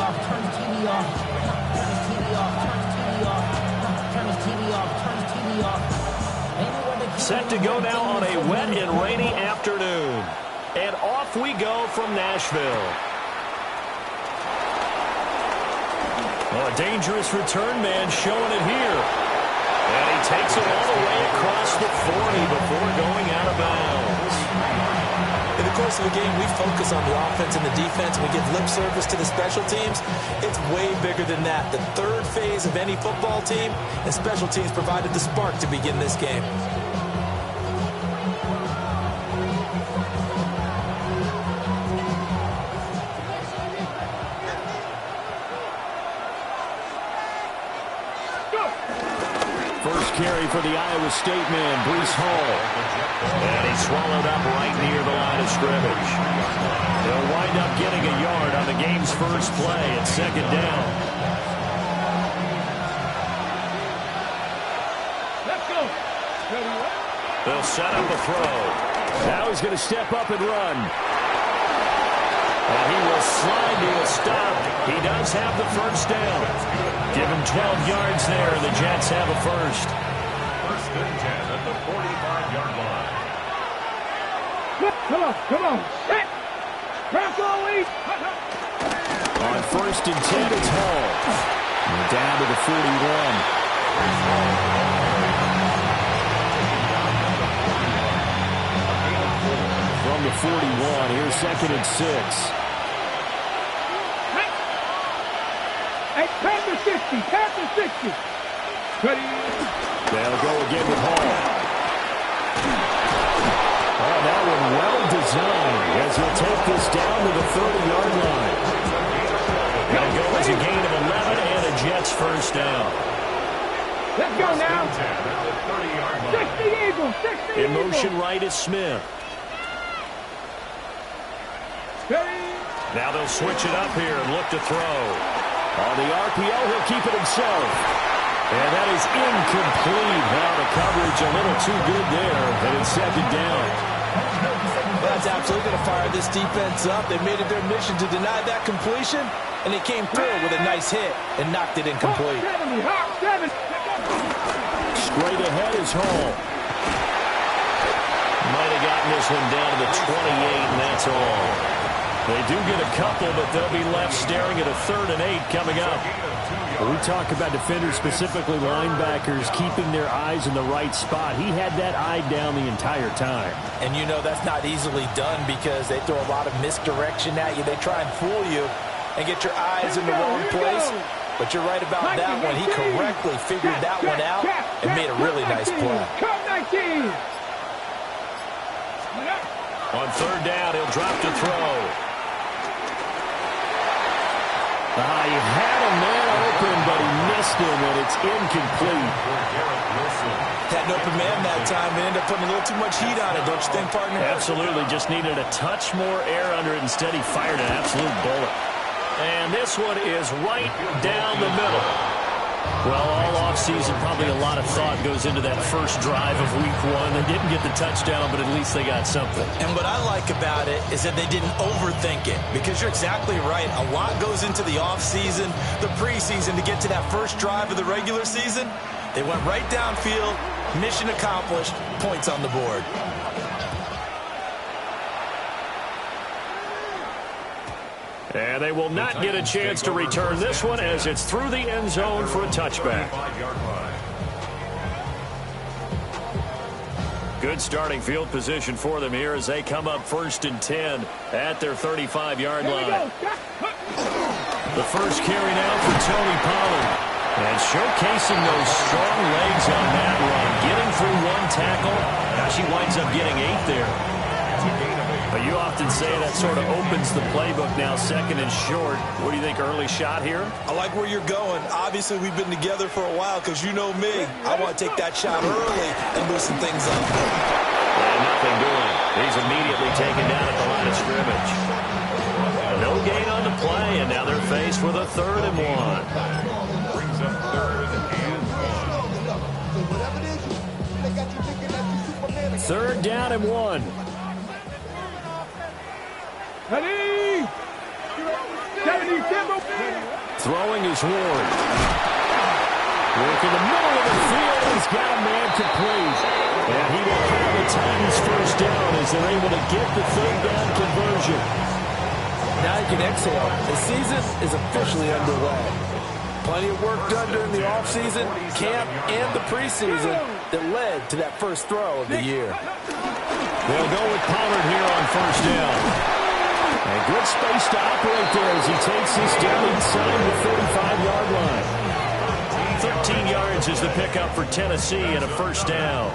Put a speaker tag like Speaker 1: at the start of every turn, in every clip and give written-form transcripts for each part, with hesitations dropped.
Speaker 1: off, turn his TV off. Turn his TV off, turn his TV off. Turn his TV off, turn his TV off.
Speaker 2: Set to go now on a wet and rainy afternoon. And off we go from Nashville. Oh, a dangerous return man showing it here. And he takes it all the way across the 40 before going out of bounds.
Speaker 3: In the course of the game, we focus on the offense and the defense. We give lip service to the special teams. It's way bigger than that. The third phase of any football team, and special teams provided the spark to begin this game.
Speaker 2: First carry for the Iowa State man, Breece Hall. And he's swallowed up right near the line of scrimmage. They'll wind up getting a yard on the game's first play at second down.
Speaker 4: Let's go.
Speaker 2: They'll set up a throw. Now he's going to step up and run. And he will slide to a stop. He does have the first down. Give him 12 yards there. The Jets have a first.
Speaker 4: First and 10 at the 45-yard line. Come on. Set. Press all week.
Speaker 2: On first and 10, it's Hall. And down to the 41. From the 41, here's second and 6.
Speaker 4: Hey, Panther 60. Panther 60. Ready?
Speaker 2: They'll go again with Hall. Oh, that one well designed as he'll take this down to the 30-yard line. Going to go as a gain of 11 and a Jets first down.
Speaker 4: Let's go now. 60 Eagles. 60
Speaker 2: In motion right is Smith. Now they'll switch it up here and look to throw. On the RPO, he'll keep it himself. And that is incomplete. Now the coverage a little too good there, and it's second down.
Speaker 3: Well, that's absolutely going to fire this defense up. They made it their mission to deny that completion, and they came through with a nice hit and knocked it incomplete.
Speaker 2: Straight ahead is Hall. Might have gotten this one down to the 28, and that's all. They do get a couple, but they'll be left staring at a 3rd and 8 coming up.
Speaker 5: When we talk about defenders, specifically linebackers, keeping their eyes in the right spot. He had that eye down the entire time.
Speaker 3: And you know that's not easily done because they throw a lot of misdirection at you. They try and fool you and get your eyes in the wrong place. But you're right about that one. He correctly figured that one out and made a really nice play.
Speaker 2: On 3rd down, he'll drop to throw. He had a man open, but he missed him, and it's incomplete.
Speaker 3: Had an open man that time and ended up putting a little too much heat on it, don't you think, partner?
Speaker 2: Absolutely. Just needed a touch more air under it. Instead, he fired an absolute bullet. And this one is right down the middle. Well, all offseason, probably a lot of thought goes into that first drive of week 1. They didn't get the touchdown, but at least they got something.
Speaker 3: And what I like about it is that they didn't overthink it, because you're exactly right. A lot goes into the offseason, the preseason, to get to that first drive of the regular season. They went right downfield, mission accomplished, points on the board.
Speaker 2: And they will not get a chance to return this one as it's through the end zone for a touchback. Good starting field position for them here as they come up 1st and 10 at their 35-yard line. The first carry now for Tony Pollard. And showcasing those strong legs on that run. Getting through 1 tackle. Now she winds up getting 8 there. But you often say that sort of opens the playbook now, 2nd and short. What do you think, early shot here?
Speaker 3: I like where you're going. Obviously, we've been together for a while because you know me. I want to take that shot early and loosen things up.
Speaker 2: And nothing doing. He's immediately taken down at the line of scrimmage. No gain on the play, and now they're faced with a 3rd and 1.
Speaker 4: Brings up 3rd and 1.
Speaker 2: 3rd down and 1.
Speaker 4: Ready? 77.
Speaker 5: Throwing is Ward. Work in the middle of the field. He's got a man complete. And he will have the Titans first down as they're able to get the third down conversion.
Speaker 6: Now you can exhale. The season is officially underway. Plenty of work done during the offseason, camp, and the preseason that led to that first throw of the year.
Speaker 5: They'll go with Pollard here on first down. And good space to operate there as he takes this down inside the 35-yard line. 13 yards is the pickup for Tennessee and a first down.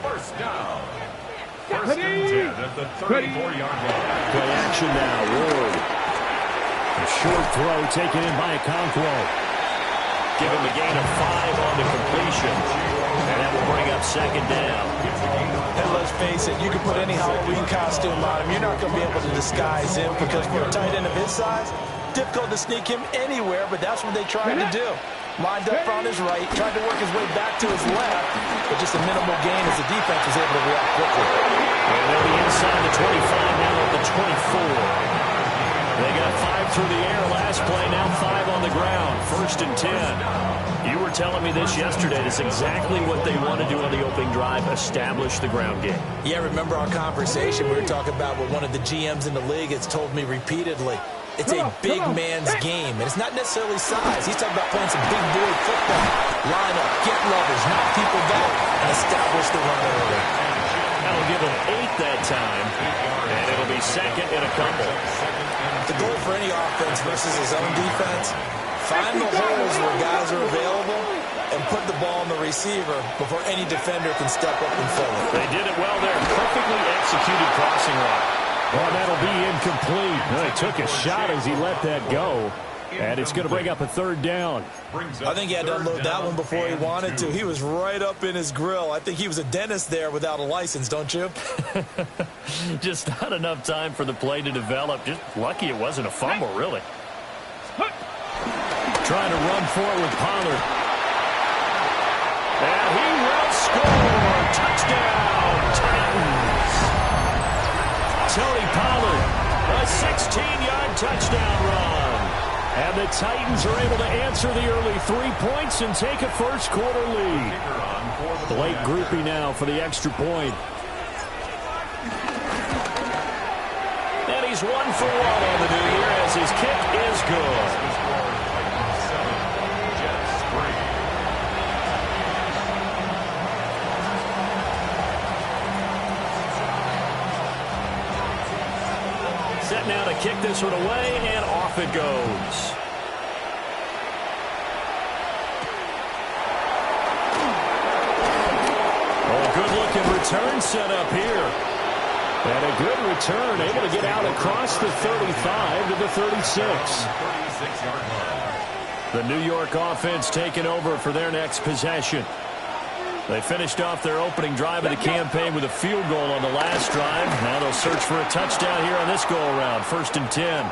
Speaker 4: First down. First and 10 at the 34-yard line.
Speaker 5: Play action now, Ward. A short throw taken in by Okonkwo. Give him a gain of 5 on the completion. And that will bring up second down.
Speaker 3: And let's face it, you can put any Halloween costume on him. You're not going to be able to disguise him because for a tight end of his size, difficult to sneak him anywhere, but that's what they tried to do. Lined up on his right, tried to work his way back to his left, but just a minimal gain as the defense was able to react quickly.
Speaker 5: And they'll be inside the 25, now at the 24. They got 5 through the air last play, now 5 on the ground. First and 10. You were telling me this yesterday. That's exactly what they want to do on the opening drive, establish the ground game.
Speaker 3: Yeah, remember our conversation we were talking about what one of the GMs in the league has told me repeatedly. It's a big man's game, and it's not necessarily size. He's talking about playing some big boy football. Line up, get rubbers, knock people back, and establish the run early.
Speaker 5: That'll give him 8 that time, and it'll be second and a couple.
Speaker 3: The goal for any offense versus his own defense, find the holes where guys are available and put the ball on the receiver before any defender can step up and fill it.
Speaker 5: They did it well there. Perfectly executed crossing route. Well, that'll be incomplete. Well, he took a shot as he let that go. And it's going to bring up a third down.
Speaker 3: I think he had to unload that one before he wanted to. He was right up in his grill. I think he was a dentist there without a license, don't you?
Speaker 5: Just not enough time for the play to develop. Just lucky it wasn't a fumble, really. Trying to run for it with Pollard. And he will score. Touchdown, Titans. Tony Pollard, a 16-yard touchdown run. And the Titans are able to answer the early 3 points and take a first-quarter lead. Blake groupie now for the extra point. And he's 1 for 1 on the new year as his kick is good. Set now to kick this one away, and off it goes. Oh, good-looking return set up here. And a good return, able to get out across the 35 to the 36. The New York offense taking over for their next possession. They finished off their opening drive of the campaign with a field goal on the last drive. Now they'll search for a touchdown here on this go-around. First and 10. And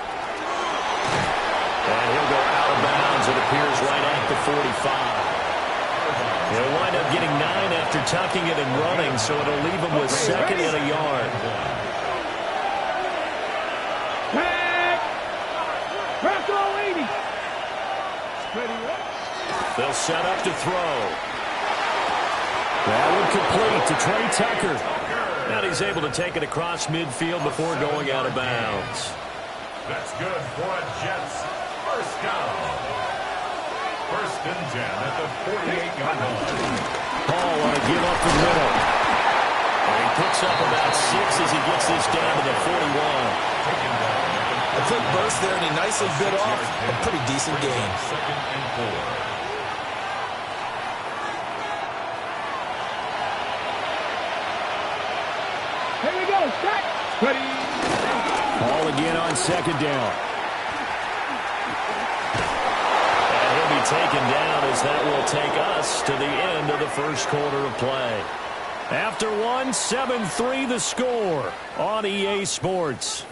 Speaker 5: he'll go out of bounds. It appears right at the 45. He'll wind up getting 9 after tucking it and running, so it'll leave him with second and a yard. They'll set up to throw. That one complete to Trey Tucker. And he's able to take it across midfield before going out of bounds.
Speaker 4: That's good for a Jets first down. First and 10 at the 48-yard line.
Speaker 5: Paul on a give up the middle. And he picks up about 6 as he gets this down to the 41.
Speaker 3: A quick burst there, and he nicely bit off a pretty decent gain.
Speaker 4: Second and 4.
Speaker 7: Here we go. Set. Ready.
Speaker 5: Paul again on second down. And he'll be taken down as that will take us to the end of the first quarter of play. After 7-3 the score on EA Sports.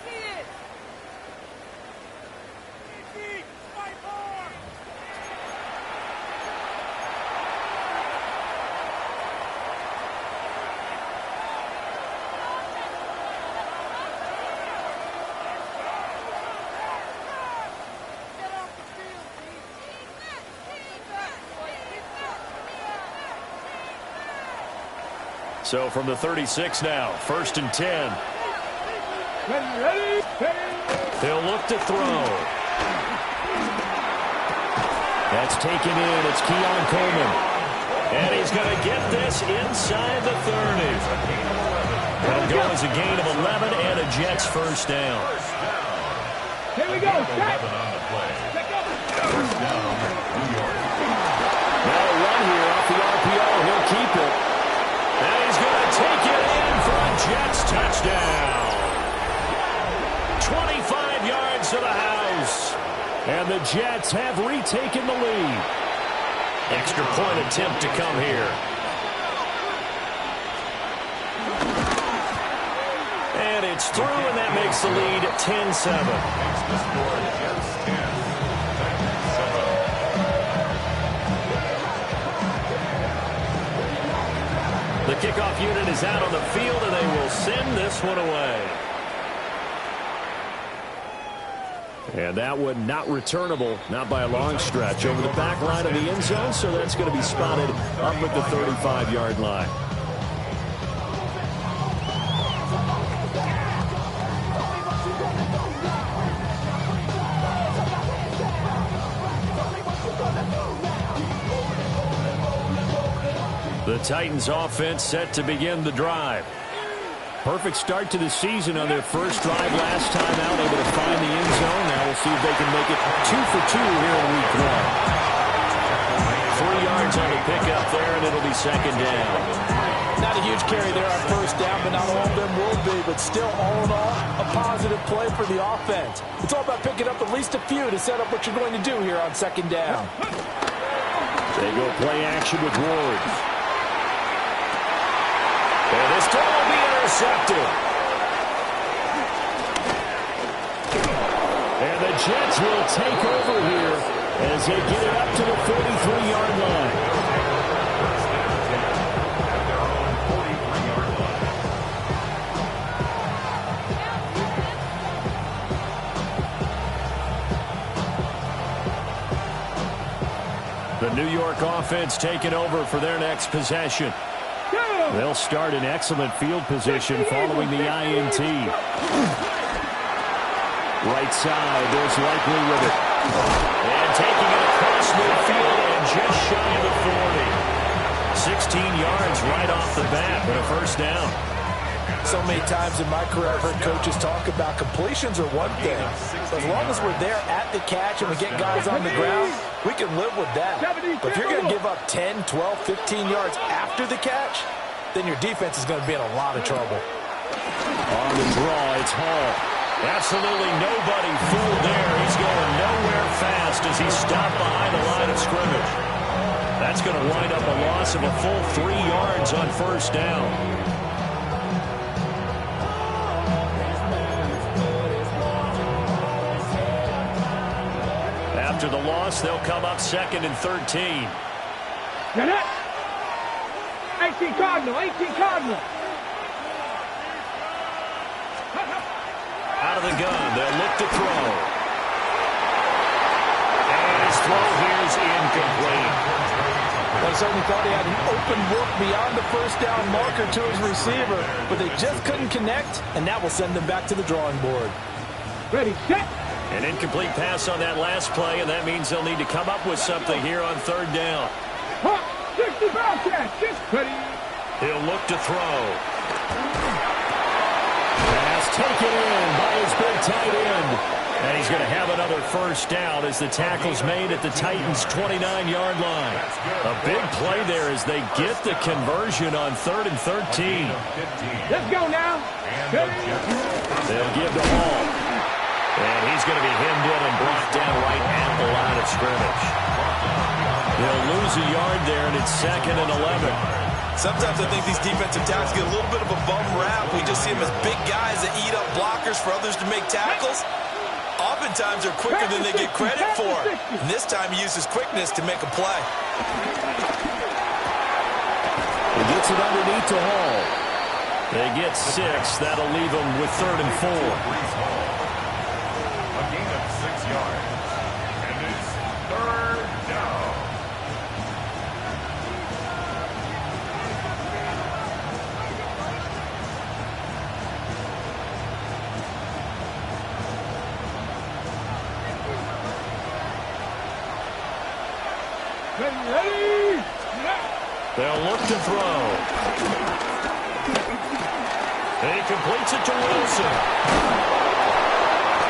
Speaker 2: So from the 36 now, 1st and 10.
Speaker 7: Ready.
Speaker 2: They'll look to throw. That's taken in. It's Keon Coleman. And he's going to get this inside the 30. That'll go as a gain of 11 and a Jets first down.
Speaker 7: Here we go. Set.
Speaker 2: Now a run here off the RPO. He'll keep it. And he's going to take it in for a Jets touchdown. 25 yards to the house. And the Jets have retaken the lead. Extra point attempt to come here. And it's through, and that makes the lead 10-7. The kickoff unit is out on the field, and they will send this one away. And that one not returnable, not by a long stretch, over the back line of the end zone, so that's going to be spotted up at the 35-yard line. The Titans offense set to begin the drive. Perfect start to the season on their first drive last time out, able to find the end zone. Now we'll see if they can make it 2 for 2 here in week 1. 3 yards on the pickup there, and it'll be second down.
Speaker 6: Not a huge carry there on first down, but not all of them will be. But still, all in all, a positive play for the offense. It's all about picking up at least a few to set up what you're going to do here on second down.
Speaker 2: They go play action with Ward. And this throw will be intercepted. And the Jets will take over here as they get it up to the 43-yard line. The New York offense taking over for their next possession. They'll start in excellent field position following the INT. Right side, there's Likely with it. And taking it across midfield and just shy of the 40. 16 yards right off the bat, but a first down.
Speaker 6: So many times in my career, I've heard coaches talk about completions are one thing. But as long as we're there at the catch and we get guys on the ground, we can live with that. But if you're going to give up 10, 12, 15 yards after the catch, then your defense is going to be in a lot of trouble.
Speaker 2: On the draw, it's Hall. Absolutely nobody fooled there. He's going nowhere fast as he's stopped behind the line of scrimmage. That's going to wind up a loss of a full 3 yards on first down. After the loss, they'll come up 2nd and 13.
Speaker 7: Get it. 18 Cardinal.
Speaker 2: Out of the gun, they'll look to throw. And his throw here is incomplete.
Speaker 6: They certainly thought he had an open look beyond the first down marker to his receiver, but they just couldn't connect, and that will send them back to the drawing board.
Speaker 7: Ready, set.
Speaker 2: An incomplete pass on that last play, and that means they'll need to come up with something here on third down.
Speaker 7: 60 Bobcats, just ready.
Speaker 2: He'll look to throw. Pass taken in by his big tight end. And he's going to have another first down as the tackle's made at the Titans' 29-yard line. A big play there as they get the conversion on 3rd and 13.
Speaker 7: Let's go now.
Speaker 2: They'll give to Hall. And he's going to be hemmed in and brought down right at the line of scrimmage. They'll lose a yard there, and it's 2nd and 11.
Speaker 3: Sometimes I think these defensive tackles get a little bit of a bum rap. We just see them as big guys that eat up blockers for others to make tackles. Oftentimes they're quicker than they get credit for. And this time he uses quickness to make a play.
Speaker 2: He gets it underneath to Hall. They get 6. That'll leave them with 3rd and 4.
Speaker 4: A gain of 6 yards. And it's 3rd down.
Speaker 7: Ready.
Speaker 5: They'll look to throw. And he completes it to Wilson.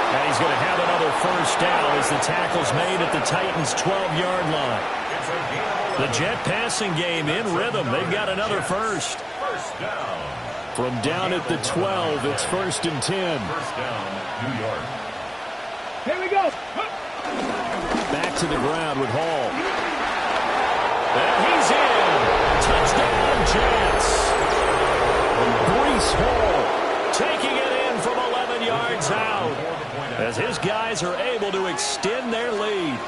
Speaker 5: And he's going to have another first down as the tackle's made at the Titans' 12-yard line. The Jet passing game in rhythm. They've got another first.
Speaker 4: First down.
Speaker 5: From down at the 12, it's 1st and 10.
Speaker 4: First down, New York.
Speaker 7: Here we go.
Speaker 5: Back to the ground with Hall. And he's in. Touchdown, Jets. Breece Hall taking it in from 11 yards out as his guys are able to extend their lead.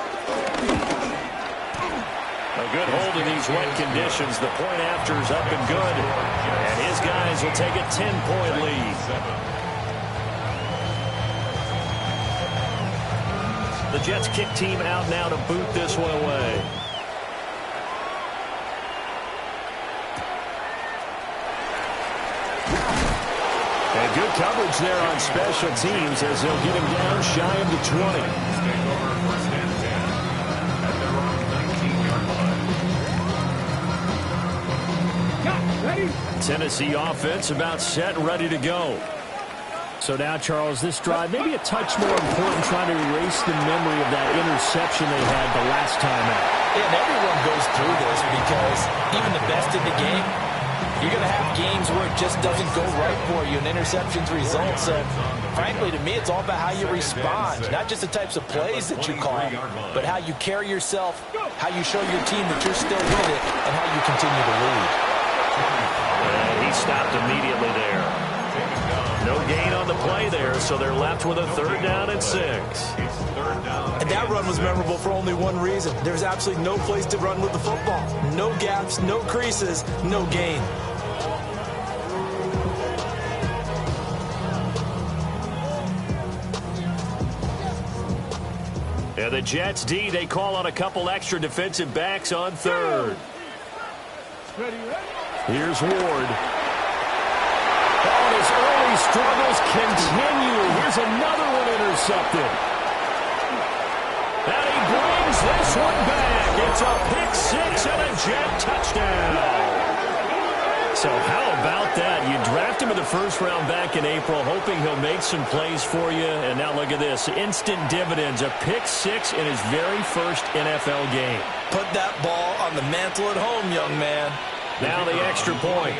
Speaker 5: A good hold in these wet conditions. The point after is up and good. And his guys will take a 10-point lead. The Jets kick team out now to boot this one away. And good coverage there on special teams as they'll get him down shy of the 20. Tennessee offense about set and ready to go. So now, Charles, this drive maybe a touch more important, trying to erase the memory of that interception they had the last time out.
Speaker 3: Yeah, and everyone goes through this because even the best in the game, you're going to have games where it just doesn't go right for you and interceptions result. So, frankly, to me, it's all about how you respond, not just the types of plays that you call, but how you carry yourself, how you show your team that you're still with it, and how you continue to lead.
Speaker 5: And he stopped immediately there. No gain on the play there, so they're left with a 3rd down and 6.
Speaker 3: And that run was memorable for only one reason. There's absolutely no place to run with the football. No gaps, no creases, no gain.
Speaker 5: And the Jets D, they call on a couple extra defensive backs on 3rd. Here's Ward. Oh, his early struggles continue. Here's another one intercepted. And he brings this one back. It's a pick 6 and a Jet touchdown. So how about that? You draft him in the 1st round back in April, hoping he'll make some plays for you. And now look at this. Instant dividends. A pick 6 in his very first NFL game.
Speaker 3: Put that ball on the mantle at home, young man.
Speaker 5: Now the extra point.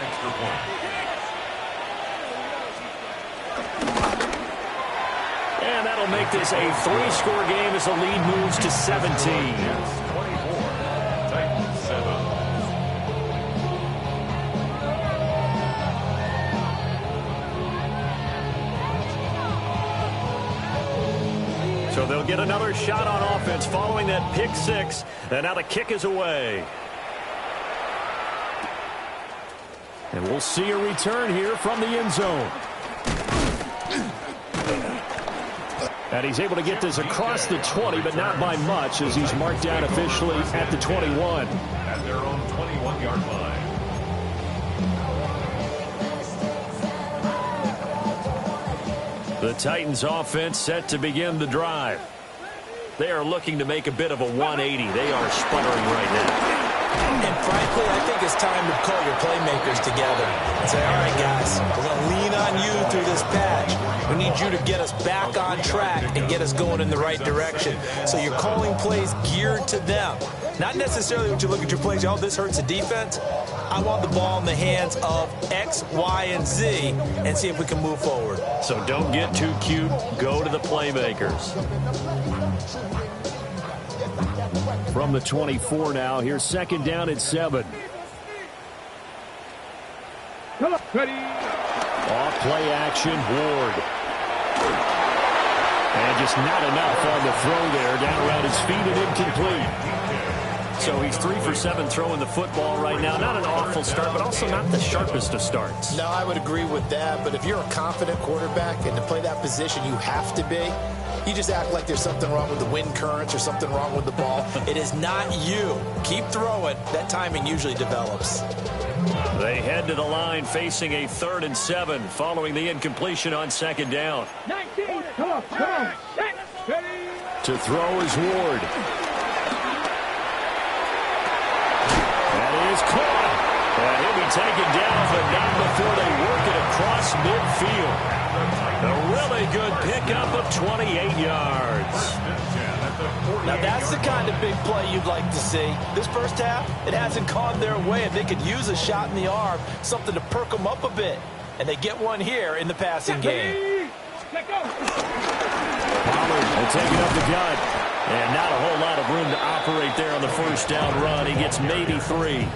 Speaker 5: And that'll make this a 3-score game as the lead moves to 17.
Speaker 4: 24, Titans 7.
Speaker 5: So they'll get another shot on offense following that pick 6. And now the kick is away. And we'll see a return here from the end zone. And he's able to get this across the 20, but not by much, as he's marked down officially at the 21.
Speaker 4: At their own 21-yard line.
Speaker 5: The Titans offense set to begin the drive. They are looking to make a bit of a 180. They are sputtering right now.
Speaker 3: And frankly, I think it's time to call your playmakers together and say, all right, guys, we're going to lean on you through this patch. We need you to get us back on track and get us going in the right direction. So you're calling plays geared to them. Not necessarily when you look at your plays, oh, this hurts the defense. I want the ball in the hands of X, Y, and Z and see if we can move forward.
Speaker 5: So don't get too cute. Go to the playmakers. From the 24 now, here's 2nd down and 7.
Speaker 7: Ready.
Speaker 5: Off play action, Ward. And just not enough on the throw there. Down around his feet and incomplete. So he's 3 for 7 throwing the football right now. Not an awful start, but also not the sharpest of starts.
Speaker 8: No, I would agree with that. But if you're a confident quarterback and to play that position, you have to be. You just act like there's something wrong with the wind currents or something wrong with the ball.
Speaker 3: It is not you. Keep throwing. That timing usually develops.
Speaker 5: They head to the line facing a 3rd and 7 following the incompletion on 2nd down.
Speaker 7: 19. Come on. Set. Ready.
Speaker 5: To throw is Ward. is caught. And he'll be taken down, but not before they work it across midfield. A really good pickup of 28 yards.
Speaker 3: Now, that's the kind of big play you'd like to see. This first half, it hasn't gone their way. If they could use a shot in the arm, something to perk them up a bit. And they get one here in the passing game.
Speaker 5: Pollard will take it up the gut. And not a whole lot of room to operate there on the first down run. He gets maybe 3.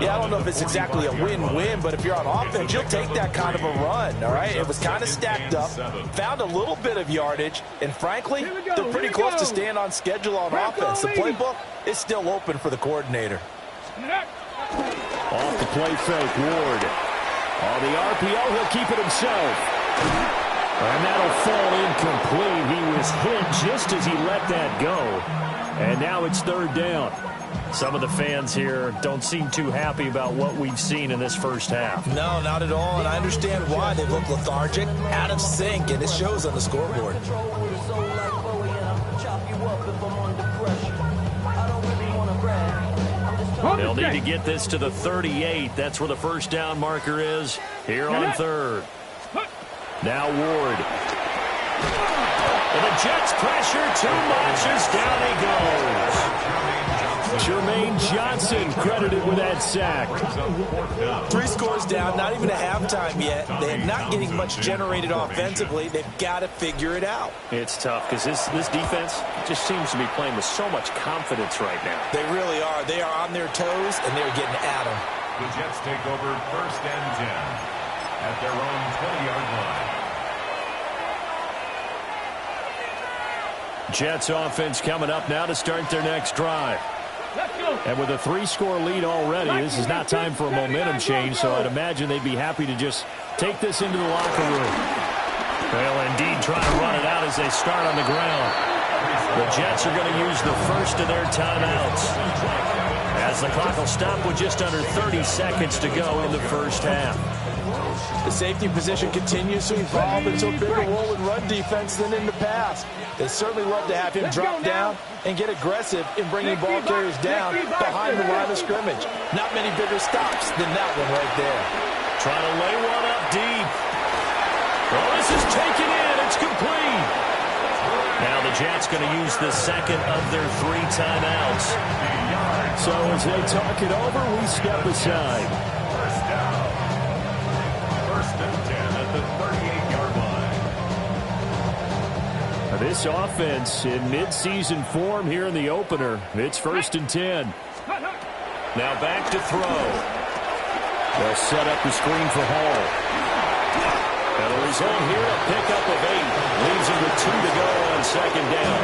Speaker 3: Yeah, I don't know if it's exactly a win-win, but if you're on offense, you'll take that kind of a run, all right? It was kind of stacked up, found a little bit of yardage, and frankly, they're pretty close to staying on schedule on offense. The playbook is still open for the coordinator.
Speaker 5: Off the play fake, Ward. On the RPO, he'll keep it himself. And that'll fall incomplete. He was hit just as he let that go. And now it's third down. Some of the fans here don't seem too happy about what we've seen in this first half.
Speaker 3: No, not at all, and I understand why. They look lethargic, out of sync, and it shows on the scoreboard.
Speaker 5: They'll need to get this to the 38. That's where the first down marker is here on third. Now Ward. And the Jets pressure too much as down he goes. Jermaine Johnson credited with that sack.
Speaker 3: 3 scores down, not even a halftime yet. They're not getting much generated offensively. They've got to figure it out.
Speaker 2: It's tough because this defense just seems to be playing with so much confidence right now.
Speaker 3: They really are. They are on their toes, and they're getting at them.
Speaker 4: The Jets take over first and 10 at their own 20-yard line.
Speaker 5: Jets offense coming up now to start their next drive. And with a 3-score lead already, this is not time for a momentum change, so I'd imagine they'd be happy to just take this into the locker room.
Speaker 2: Well, indeed, trying to run it out as they start on the ground.
Speaker 5: The Jets are going to use the first of their timeouts, as the clock will stop with just under 30 seconds to go in the first half.
Speaker 3: The safety position continues to evolve into a bigger role in run defense than in the past. They certainly love to have him drop down and get aggressive in bringing ball carriers down behind the line of scrimmage. Not many bigger stops than that one right there.
Speaker 5: Trying to lay one up deep. Well, this is taken in. It's complete. Now the Jets going to use the second of their 3 timeouts. So as they talk it over, we step aside.
Speaker 4: First down. First and 10 at the 38-yard line.
Speaker 5: This offense in midseason form here in the opener. It's first and 10. Now back to throw. They'll set up the screen for Hall. And the result here, a pickup of 8. Leaves him with 2 to go on second down.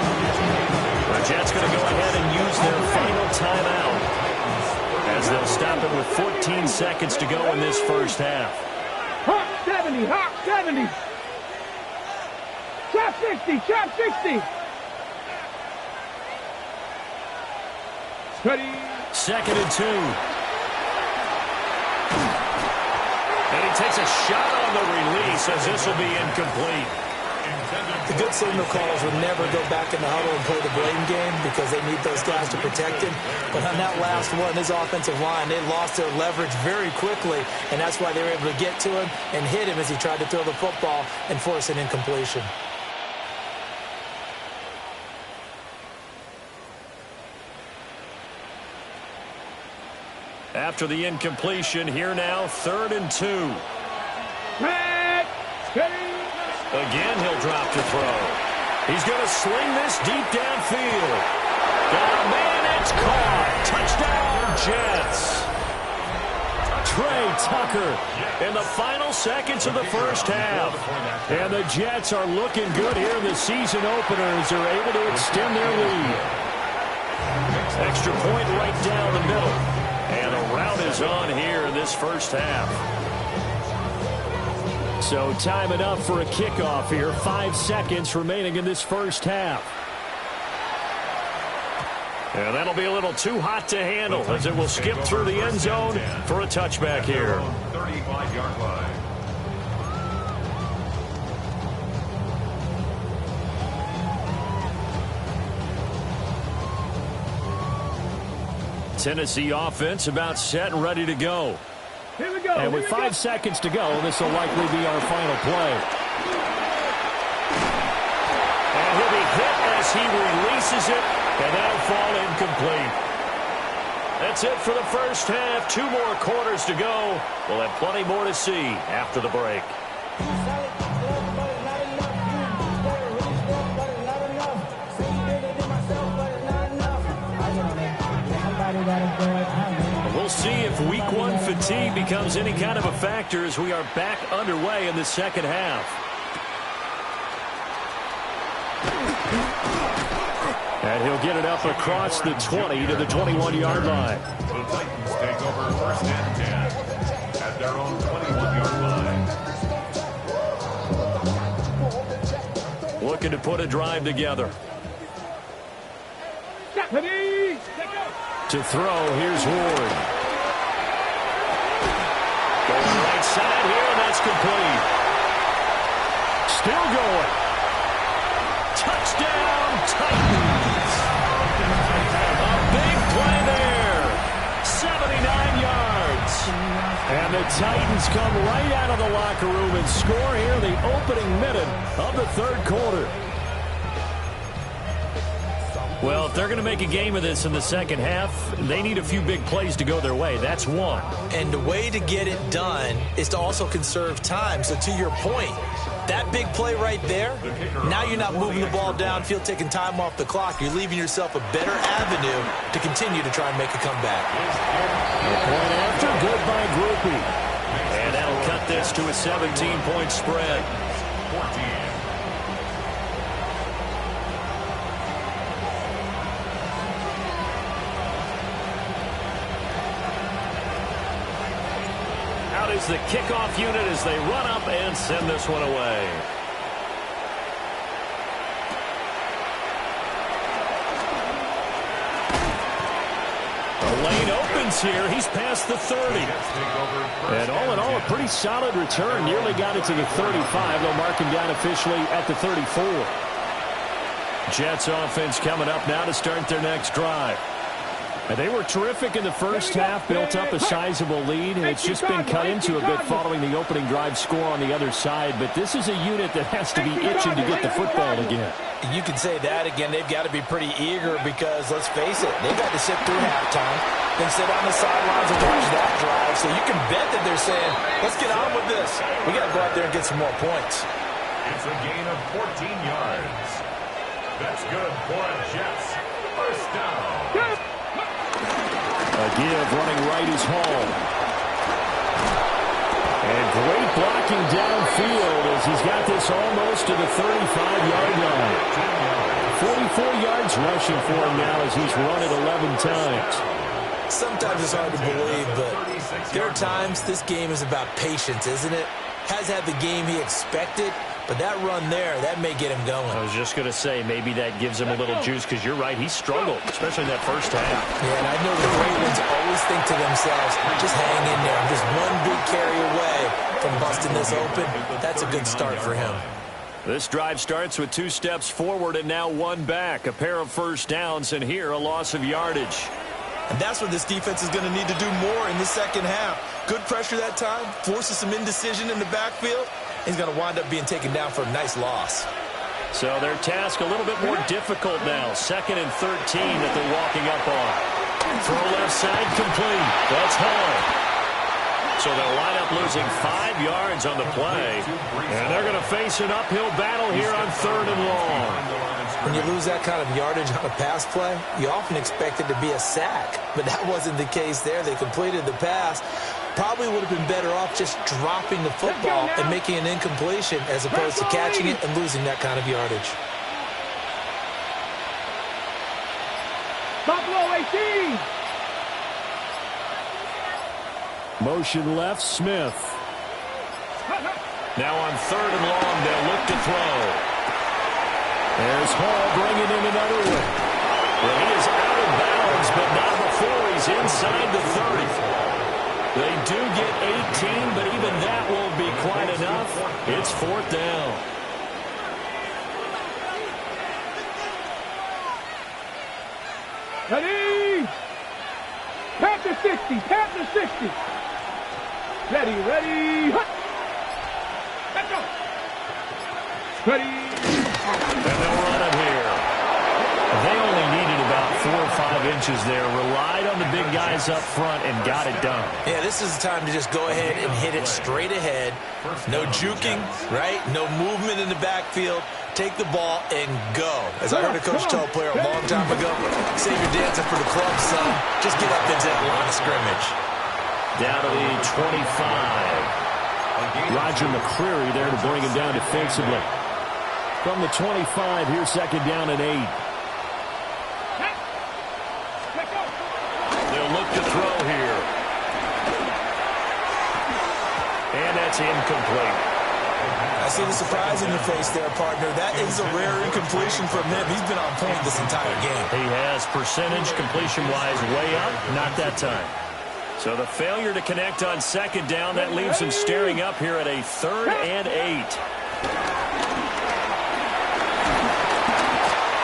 Speaker 5: The Jets going to go ahead and use their final timeout, as they'll stop it with 14 seconds to go in this first half.
Speaker 7: Hot 70, hot 70. Shot 60, shot 60. Ready.
Speaker 5: Second and 2. And he takes a shot on the release as this will be incomplete.
Speaker 3: The good signal callers would never go back in the huddle and play the blame game because they need those guys to protect him. But on that last one, his offensive line, they lost their leverage very quickly, and that's why they were able to get to him and hit him as he tried to throw the football and force an incompletion.
Speaker 5: After the incompletion, here now, 3rd and 2. Again, he'll drop to throw. He's going to sling this deep downfield. Got a man, it's caught. Touchdown, Jets. Trey Tucker in the final seconds of the first half. And the Jets are looking good here in the season opener as they're able to extend their lead. Extra point right down the middle. And a rout is on here in this first half. So time it up for a kickoff here. 5 seconds remaining in this first half. And that'll be a little too hot to handle as it will skip through the end zone for a touchback here.
Speaker 4: 35-yard line.
Speaker 2: Tennessee offense about set and ready to go.
Speaker 7: Here we go.
Speaker 5: And with 5 seconds to go, this will likely be our final play.
Speaker 2: And he'll be hit as he releases it, and that'll fall incomplete. That's it for the first half. 2 more quarters to go. We'll have plenty more to see after the break. We'll see if week 1 fatigue becomes any kind of a factor as we are back underway in the second half. And he'll get it up across the 20 to the 21-yard line.
Speaker 4: The Titans take over first and 10 at their own 21-yard line.
Speaker 2: Looking to put a drive together. To throw, here's Ward. Going right side here, and that's complete. Still going. Touchdown, Titans. A big play there. 79 yards. And the Titans come right out of the locker room and score here in the opening minute of the third quarter. Well, if they're going to make a game of this in the second half, they need a few big plays to go their way. That's one.
Speaker 3: And the way to get it done is to also conserve time. So to your point, that big play right there, now you're not moving the ball downfield, taking time off the clock. You're leaving yourself a better avenue to continue to try and make a comeback.
Speaker 2: The point after, good by Groupie. And that'll cut this to a 17-point spread.
Speaker 4: 14.
Speaker 2: Is the kickoff unit as they run up and send this one away. The lane opens here. He's past the 30. And all in all, a pretty solid return. Nearly got it to the 35. They'll mark him down officially at the 34. Jets offense coming up now to start their next drive. And they were terrific in the first half, built up a sizable lead, and it's just been cut into a bit following the opening drive score on the other side. But this is a unit that has to be itching to get the football again.
Speaker 3: You can say that again. They've got to be pretty eager because, let's face it, they've got to sit through halftime, then sit on the sidelines and watch that drive. So you can bet that they're saying, let's get on with this. We got to go out there and get some more points.
Speaker 4: It's a gain of 14 yards. That's good for a Jets. First down.
Speaker 2: A give running right is Hall. And great blocking downfield as he's got this almost to the 35-yard line. 44 yards rushing for him now as he's run it 11 times.
Speaker 3: Sometimes it's hard to believe, but there are times this game is about patience, isn't it? Has had the game he expected, but that run there, that may get him going.
Speaker 2: I was just going to say, maybe that gives him a little juice because you're right, he struggled, especially in that first half.
Speaker 3: Yeah, and I know the great ones always think to themselves, just hang in there. I'm just one big carry away from busting this open. That's a good start for him.
Speaker 2: This drive starts with 2 steps forward and now 1 back. A pair of first downs, and here a loss of yardage.
Speaker 3: And that's what this defense is going to need to do more in the second half. Good pressure that time, forces some indecision in the backfield. He's going to wind up being taken down for a nice loss.
Speaker 2: So their task a little bit more difficult now. 2nd and 13 that they're walking up on. Throw left side complete. That's Hall. So they'll line up losing 5 yards on the play. And they're going to face an uphill battle here on 3rd and long.
Speaker 3: When you lose that kind of yardage on a pass play, you often expect it to be a sack. But that wasn't the case there. They completed the pass. Probably would have been better off just dropping the football and making an incompletion as opposed to catching it and losing that kind of yardage.
Speaker 7: Buffalo 18.
Speaker 2: Motion left, Smith. Now on 3rd and long, they'll look to throw. There's Hall bringing in another one. Well, he is out of bounds, but not before he's inside the 30. They do get 18, but even that won't be quite enough. It's 4th down.
Speaker 7: Ready? 60. Pass to 60. Ready, ready. Hut. Let's go. Ready.
Speaker 2: And they'll run it here. They only needed about 4 or 5 inches there. Relied on the big guys up front and got it done.
Speaker 3: Yeah, this is the time to just go ahead and hit it straight ahead. No juking, right? No movement in the backfield. Take the ball and go. As I heard a coach tell a player a long time ago, save your dancing for the club, son. Just get up into that line of scrimmage.
Speaker 2: Down to the 25.
Speaker 5: Roger McCreary there to bring him down defensively. From the 25, here's second down and 8.
Speaker 2: They'll look to throw here. And that's incomplete.
Speaker 3: I see the surprise in your face there, partner. That is a rare incompletion from him. He's been on point this entire game.
Speaker 2: He has percentage completion-wise way up, not that time. So the failure to connect on second down, that leaves him staring up here at a 3rd and 8.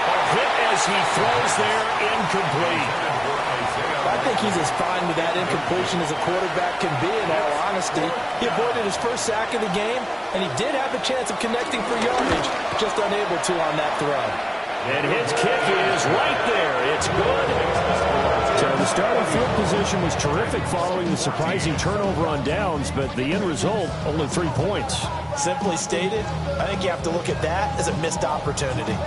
Speaker 2: A hit as he throws there, incomplete.
Speaker 6: I think he's as fine with that incompletion as a quarterback can be, in all honesty. He avoided his first sack of the game, and he did have a chance of connecting for yardage, just unable to on that throw.
Speaker 2: And his kick is right there. It's good.
Speaker 5: So the starting field position was terrific following the surprising turnover on downs, but the end result, only 3 points.
Speaker 3: Simply stated, I think you have to look at that as a missed opportunity.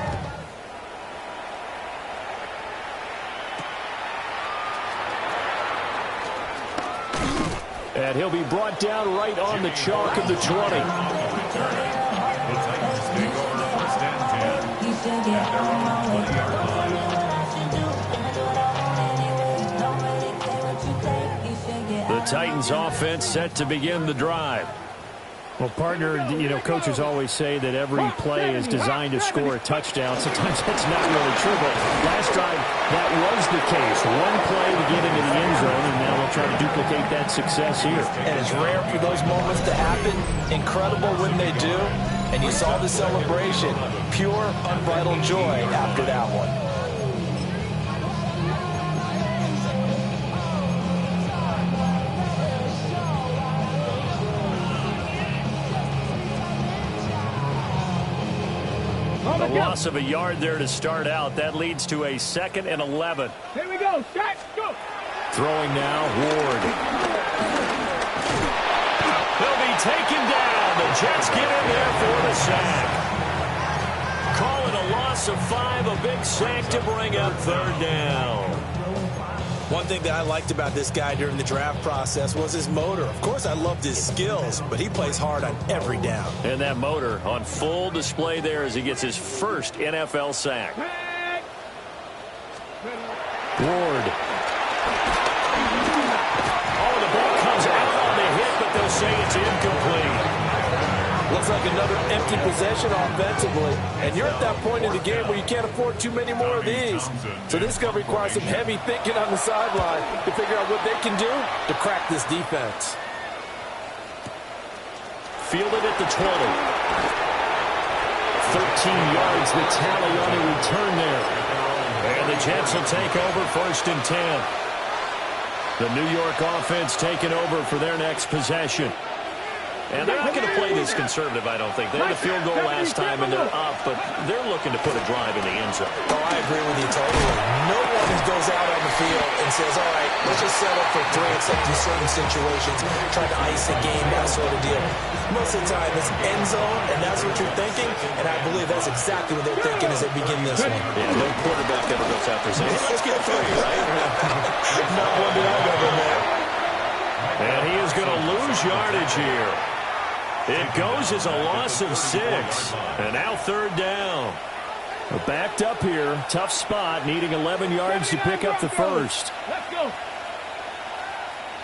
Speaker 5: And he'll be brought down right on the chalk of the 20.
Speaker 4: The Titans take over first and 10. At their own 20-yard line.
Speaker 2: The Titans offense set to begin the drive.
Speaker 5: Well, partner, you know, coaches always say that every play is designed to score a touchdown. Sometimes that's not really true, but last drive, that was the case. One play to get into the end zone, and now they'll try to duplicate that success here.
Speaker 6: And it's rare for those moments to happen. Incredible when they do. And you saw the celebration. Pure, unbridled joy after that one.
Speaker 2: The loss of a yard there to start out. That leads to a 2nd and 11.
Speaker 7: Here we go. Shot. Go.
Speaker 2: Throwing now, Ward. He'll be taken down. The Jets get in there for the sack. Call it a loss of 5, a big sack to bring up 3rd down.
Speaker 3: One thing that I liked about this guy during the draft process was his motor. Of course, I loved his skills, but he plays hard on every down.
Speaker 2: And that motor on full display there as he gets his first NFL sack.
Speaker 5: Ward.
Speaker 2: Oh, the ball comes out on the hit, but they'll say it's incomplete.
Speaker 6: Looks like another empty possession offensively. And you're at that point in the game where you can't afford too many more of these. So this is going to require some heavy thinking on the sideline to figure out what they can do to crack this defense.
Speaker 2: Fielded at the 20. 13 yards, the tally on the return there. And the Jets will take over 1st and 10. The New York offense taking over for their next possession. And they're not going to play this conservative, I don't think. They had a field goal last time, and they're up, but they're looking to put a drive in the end zone.
Speaker 3: Oh, I agree with you totally. No one goes out on the field and says, all right, let's just settle for 3, except in certain situations, trying to ice a game, that sort of deal. Most of the time, it's end zone, and that's what you're thinking, and I believe that's exactly what they're thinking as they begin this one.
Speaker 2: Yeah, no quarterback ever goes out there saying, hey, let's get 3, right?
Speaker 3: Not one that I've ever met.
Speaker 2: And he is going to lose yardage here. It goes as a loss of 6. And now 3rd down.
Speaker 5: We're backed up here. Tough spot, needing 11 yards to pick up the first.
Speaker 7: Let's go.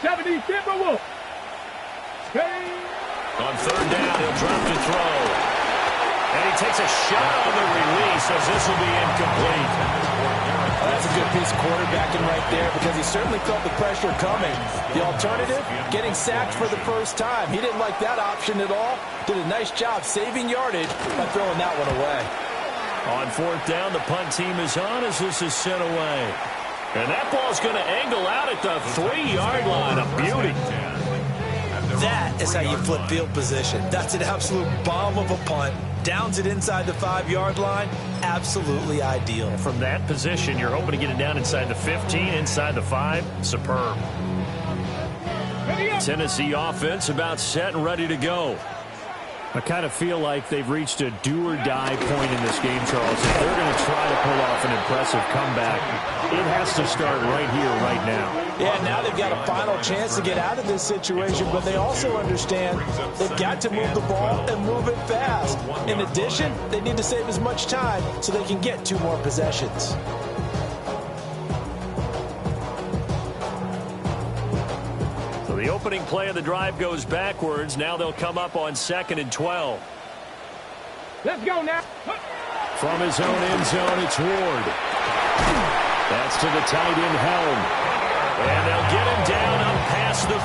Speaker 7: 70 Timberwolf.
Speaker 2: On 3rd down, he'll drop to throw. And he takes a shot on the release as this will be incomplete.
Speaker 6: That's a good piece of quarterbacking right there because he certainly felt the pressure coming. The alternative, getting sacked for the first time. He didn't like that option at all. Did a nice job saving yardage by throwing that one away.
Speaker 2: On 4th down, the punt team is on as this is sent away.
Speaker 5: And that ball's going to angle out at the 3-yard line. A beauty.
Speaker 3: That is how you flip field position. That's an absolute bomb of a punt. Downs it inside the 5-yard line. Absolutely ideal.
Speaker 5: And from that position, you're hoping to get it down inside the 15, inside the 5. Superb. Tennessee offense about set and ready to go. I kind of feel like they've reached a do-or-die point in this game, Charles. If they're going to try to pull off an impressive comeback, it has to start right here, right now.
Speaker 6: Yeah, now they've got a final chance to get out of this situation, but they also understand they've got to move the ball and move it fast. In addition, they need to save as much time so they can get 2 more possessions.
Speaker 5: The opening play of the drive goes backwards. Now they'll come up on 2nd and 12.
Speaker 7: Let's go now.
Speaker 5: From his own end zone, it's Ward. That's to the tight end, Helm. And they'll get him down up past the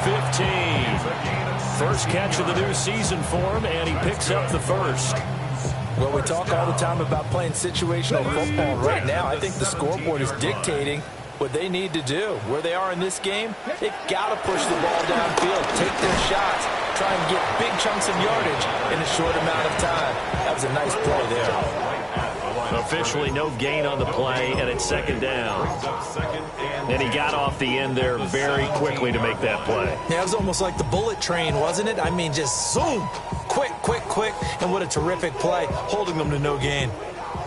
Speaker 5: 15. First catch of the new season for him, and he picks up the first.
Speaker 6: Well, we talk all the time about playing situational football. Right now, I think the scoreboard is dictating what they need to do. Where they are in this game, they've got to push the ball downfield, take their shots, try and get big chunks of yardage in a short amount of time. That was a nice play there.
Speaker 5: Officially no gain on the play, and it's 2nd down. And he got off the end there very quickly to make that play.
Speaker 3: Yeah, it was almost like the bullet train, wasn't it? I mean, just zoom, quick, quick, quick, and what a terrific play, holding them to no gain.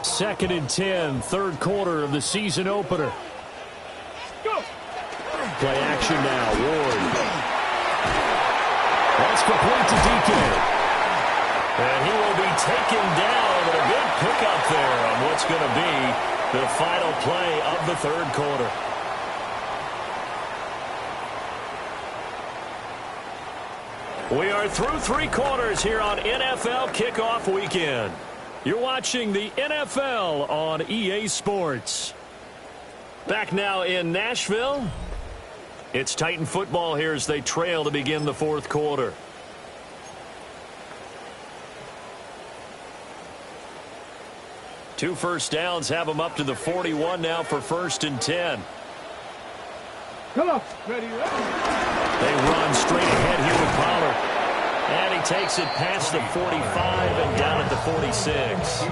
Speaker 5: 2nd and 10, 3rd quarter of the season opener. Play action now, Ward. That's complete to DK. And he will be taken down, and a good pickup there on what's going to be the final play of the 3rd quarter. We are through 3 quarters here on NFL Kickoff Weekend. You're watching the NFL on EA Sports. Back now in Nashville. It's Titan football here as they trail to begin the 4th quarter. Two first downs have them up to the 41 now for 1st and 10.
Speaker 7: Come on. Ready.
Speaker 5: They run straight ahead here with Pollard. And he takes it past the 45 and down at the 46.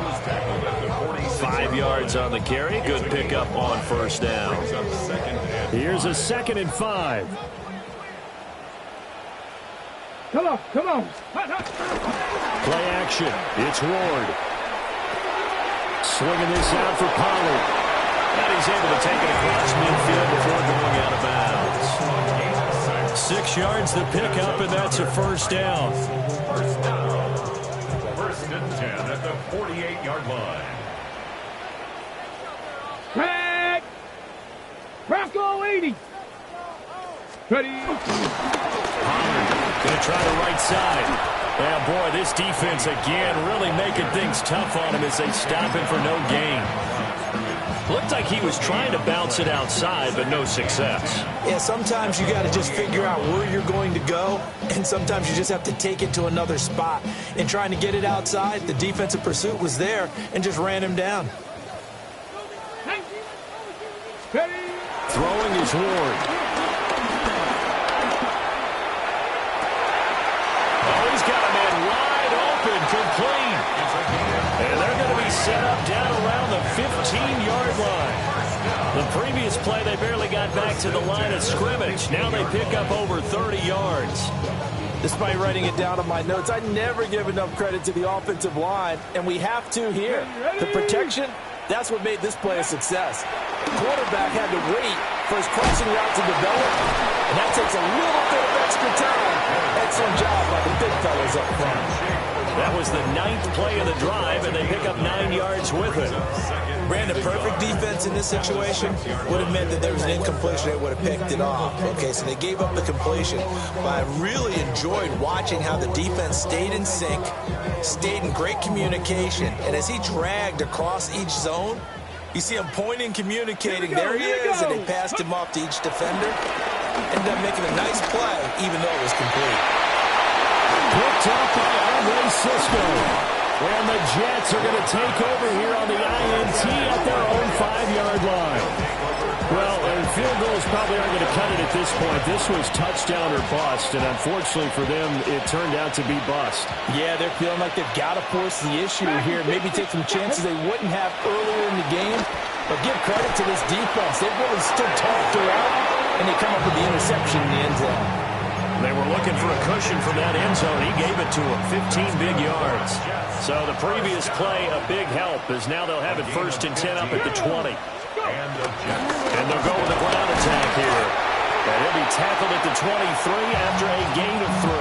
Speaker 5: 5 yards on the carry. Good pickup on 1st down. Here's a 2nd and 5.
Speaker 7: Come on. Come on.
Speaker 5: Play action. It's Ward. Swinging this out for Pollard. And he's able to take it across midfield before going out of bounds. 6 yards the pickup, and that's a 1st down.
Speaker 4: 1st and 10 at the 48-yard line.
Speaker 7: Tag. Bronco 80. Ready.
Speaker 5: Pollard going to try the right side. Yeah, boy, this defense again really making things tough on him as they stop him for no gain. Looked like he was trying to bounce it outside, but no success.
Speaker 3: Yeah, sometimes you got to just figure out where you're going to go, and sometimes you just have to take it to another spot. In trying to get it outside, the defensive pursuit was there and just ran him down.
Speaker 5: Throwing is Ward. Oh, he's got a man wide open, complete. And they're going to be set up down around the 15-yard line. The previous play, they barely got back to the line of scrimmage. Now they pick up over 30 yards.
Speaker 6: Despite writing it down on my notes, I never give enough credit to the offensive line, and we have to here. The protection, that's what made this play a success. The quarterback had to wait for his crossing route to develop, and that takes a little bit of extra time. Excellent job by the big fellas up front.
Speaker 5: That was the 9th play of the drive, and they pick up 9 yards with it.
Speaker 3: Brandon, perfect defense in this situation would have meant that there was an incompletion. They would have picked it off. Okay, so they gave up the completion. But I really enjoyed watching how the defense stayed in sync, stayed in great communication. And as he dragged across each zone, you see him pointing, communicating. There he is, and they passed him off to each defender. Ended up making a nice play, even though it was complete.
Speaker 5: Picked up by Andre Cisco. And the Jets are going to take over here on the INT at their own 5-yard line. Well, field goals probably aren't going to cut it at this point. This was touchdown or bust, and unfortunately for them, it turned out to be bust.
Speaker 6: Yeah, they're feeling like they've got to force the issue here. Maybe take some chances they wouldn't have earlier in the game. But give credit to this defense. They've really stood tall throughout, and they come up with the interception in the end zone.
Speaker 2: They were looking for a cushion from that end zone. He gave it to them, 15 big yards. So the previous play, a big help, as now they'll have it 1st and 10 up at the 20. And they'll go with a ground attack here. And he'll be tackled at the 23 after a gain of 3.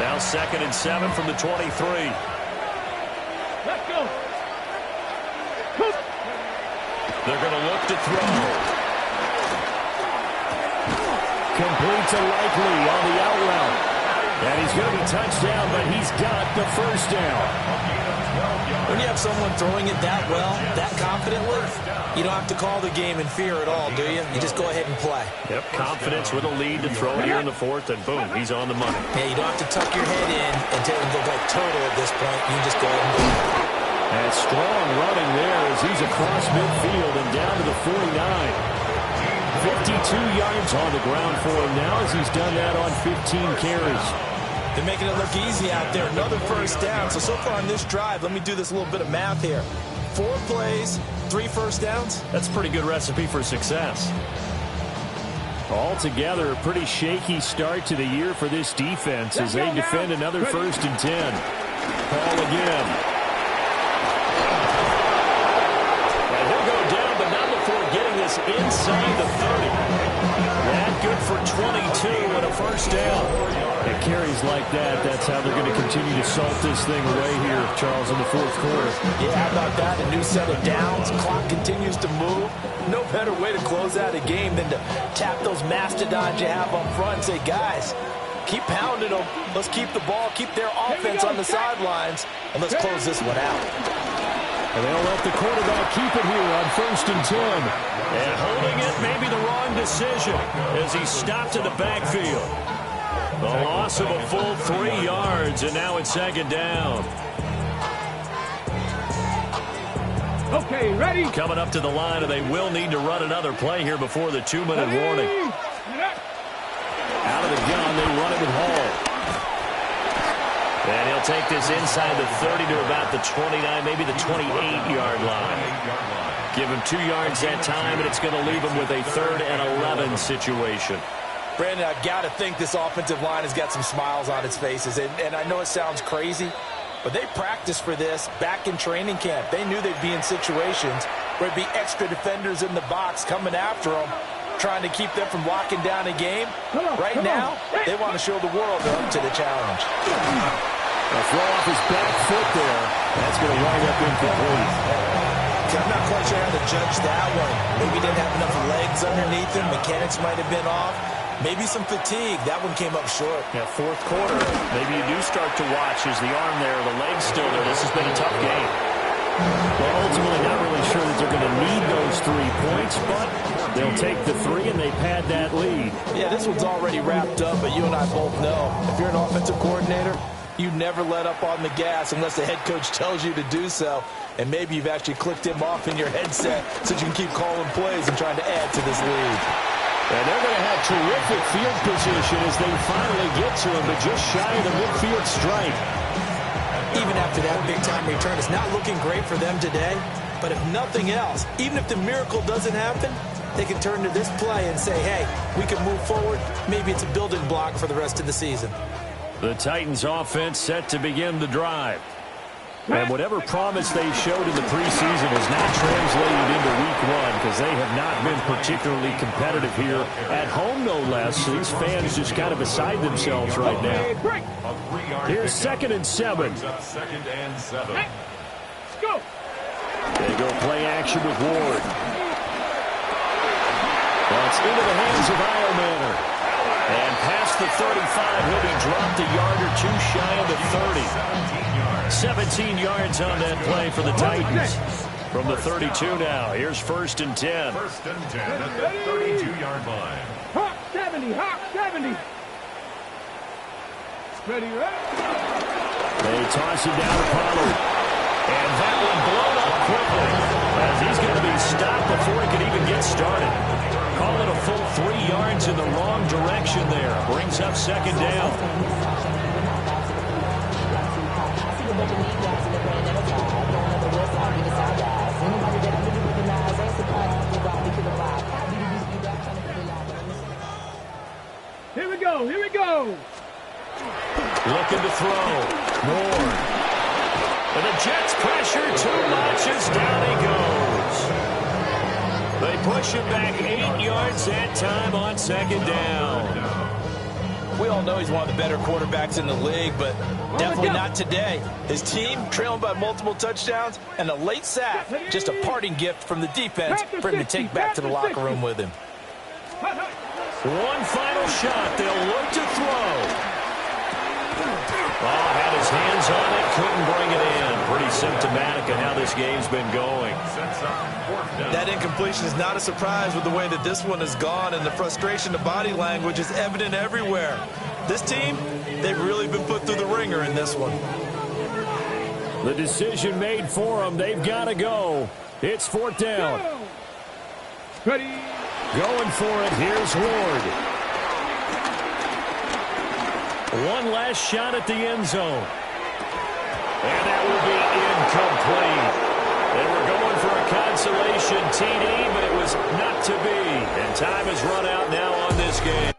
Speaker 2: Now 2nd and 7 from the 23.
Speaker 7: Let's go.
Speaker 2: They're going to look to throw.
Speaker 5: Complete to Likely on the out route. And he's going to be touched down, but he's got the first down.
Speaker 3: When you have someone throwing it that well, that confidently, you don't have to call the game in fear at all, do you? You just go ahead and play.
Speaker 2: Yep, confidence with a lead to throw it here in the 4th, and boom, he's on the money.
Speaker 3: Yeah, you don't have to tuck your head in and go like turtle at this point. You just go ahead and do it.
Speaker 5: And strong running there as he's across midfield and down to the 49. 52 yards on the ground for him now as he's done that on 15 carries.
Speaker 3: They're making it look easy out there. Another first down. So far on this drive, let me do this little bit of math here. 4 plays, 3 first downs.
Speaker 2: That's a pretty good recipe for success.
Speaker 5: Altogether, a pretty shaky start to the year for this defense as they defend another 1st and 10. Ball again.
Speaker 2: And he'll go down, but not before getting this inside the 30. That good for 22 and a first down.
Speaker 5: It carries like that. That's how they're going to continue to salt this thing away here, Charles, in the 4th quarter.
Speaker 6: Yeah, how about that? A new set of downs. Clock continues to move. No better way to close out a game than to tap those mastodons you have up front and say, guys, keep pounding them. Let's keep the ball, keep their offense on the sidelines, and let's close this one out.
Speaker 5: And they'll let the quarterback keep it here on 1st and 10.
Speaker 2: And holding it may be the wrong decision as he stopped in the backfield. The loss of a full 3 yards, and now it's 2nd down.
Speaker 7: Okay, ready?
Speaker 2: Coming up to the line, and they will need to run another play here before the 2-minute warning.
Speaker 5: Out of the gun, they run it with Hall.
Speaker 2: And he'll take this inside the 30 to about the 29, maybe the 28-yard line. Give him 2 yards that time, and it's going to leave him with a 3rd and 11 situation.
Speaker 6: Brandon, I've got to think this offensive line has got some smiles on its faces. And I know it sounds crazy, but they practiced for this back in training camp. They knew they'd be in situations where it'd be extra defenders in the box coming after them, trying to keep them from locking down a game. Right now, they want to show the world they're up to the challenge.
Speaker 5: A throw off his back foot there. That's going to wind up incomplete.
Speaker 3: I'm not quite sure how to judge that one. Maybe he didn't have enough legs underneath him. Mechanics might have been off. Maybe some fatigue. That one came up short.
Speaker 2: Yeah, 4th quarter, maybe you do start to watch as the arm there, the leg's still there. This has been a tough game.
Speaker 5: Well, ultimately not really sure that they're going to need those 3 points, but they'll take the 3 and they pad that lead.
Speaker 6: Yeah, this one's already wrapped up, but you and I both know if you're an offensive coordinator, you never let up on the gas unless the head coach tells you to do so. And maybe you've actually clicked him off in your headset so you can keep calling plays and trying to add to this lead.
Speaker 5: And they're going to have terrific field position as they finally get to him, but just shy of the midfield stripe.
Speaker 3: Even after that big-time return, it's not looking great for them today. But if nothing else, even if the miracle doesn't happen, they can turn to this play and say, hey, we can move forward. Maybe it's a building block for the rest of the season.
Speaker 2: The Titans offense set to begin the drive. And whatever promise they showed in the preseason has not translated into week 1 because they have not been particularly competitive here at home, no less. These fans just kind of beside themselves right now. Here's 2nd and 7.
Speaker 7: Let's go.
Speaker 2: They go play action with Ward. That's into the hands of Ironmanner. And past the 35, he'll be dropped a yard or 2 shy of the 30. 17 yards on that play for the Titans. From the 32 now, here's 1st and 10.
Speaker 4: 1st and 10 at the 32-yard line.
Speaker 7: Hawk 70, Hawk 70. Ready, ready.
Speaker 5: They toss it down to Pollard.
Speaker 2: And that one blown up quickly. before he could even get started. Call it a full 3 yards in the wrong direction there. Brings up second down.
Speaker 7: Here we go. Here we go.
Speaker 2: Looking to throw. Ward. And the Jets pressure too much as down he goes. They push him back 8 yards that time on second down.
Speaker 3: We all know he's one of the better quarterbacks in the league, but definitely not today. His team trailing by multiple touchdowns, and a late sack, just a parting gift from the defense for him to take back to the locker room with him.
Speaker 2: One final shot. They'll look to throw. Oh, had his hands on it, couldn't bring it in. Pretty symptomatic of how this game's been going.
Speaker 3: That incompletion is not a surprise with the way that this one has gone, and the frustration of body language is evident everywhere. This team, they've really been put through the ringer in this one.
Speaker 5: The decision made for them. They've got to go. It's 4th down.
Speaker 7: Ready.
Speaker 5: Going for it. Here's Ward. One last shot at the end zone.
Speaker 2: And that will be incomplete. They were going for a consolation TD, but it was not to be. And time has run out now on this game.